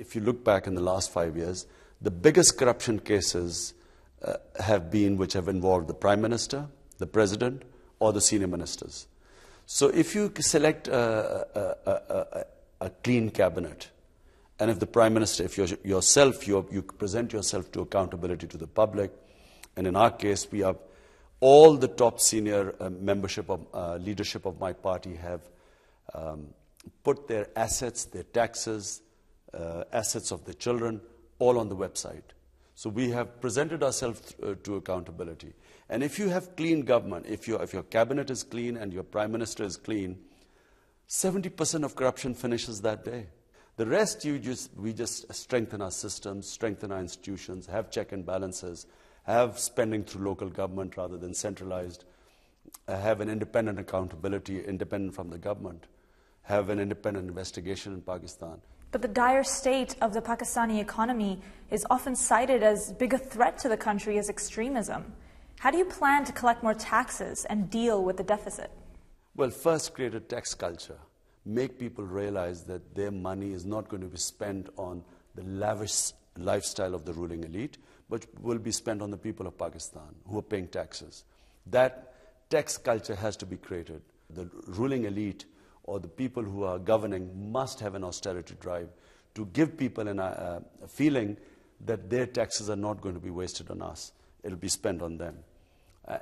if you look back in the last 5 years, the biggest corruption cases have been which have involved the Prime Minister, the President, or the senior ministers. So if you select a clean cabinet, and if the Prime Minister, if you present yourself to accountability to the public, and in our case, we have all the top senior leadership of my party have put their assets, their taxes, assets of their children, all on the website. So we have presented ourselves to accountability. And if you have clean government, if your cabinet is clean and your Prime Minister is clean, 70% of corruption finishes that day. The rest, we just strengthen our systems, strengthen our institutions, have check and balances, have spending through local government rather than centralized, have an independent accountability, independent from the government, have an independent investigation in Pakistan. But the dire state of the Pakistani economy is often cited as big a threat to the country as extremism. How do you plan to collect more taxes and deal with the deficit? Well, first create a tax culture. Make people realize that their money is not going to be spent on the lavish lifestyle of the ruling elite, but will be spent on the people of Pakistan who are paying taxes. That tax culture has to be created. The ruling elite or the people who are governing must have an austerity drive to give people a feeling that their taxes are not going to be wasted on us. It will be spent on them.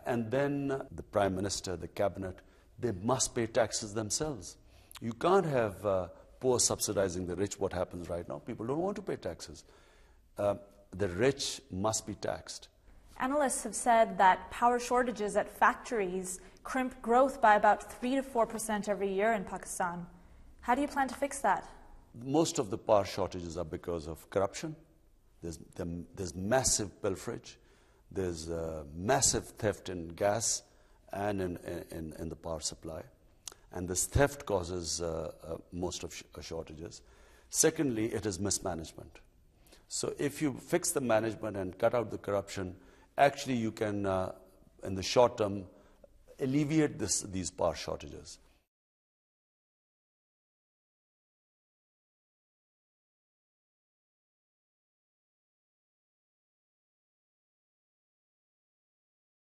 And then the Prime Minister, the Cabinet, they must pay taxes themselves. You can't have poor subsidizing the rich, what happens right now. People don't want to pay taxes. The rich must be taxed. Analysts have said that power shortages at factories crimp growth by about 3 to 4% every year in Pakistan. How do you plan to fix that? Most of the power shortages are because of corruption. There's massive pilferage. There's massive theft in gas and in the power supply. And this theft causes most of shortages. Secondly, it is mismanagement. So if you fix the management and cut out the corruption, actually you can, in the short term, alleviate these power shortages.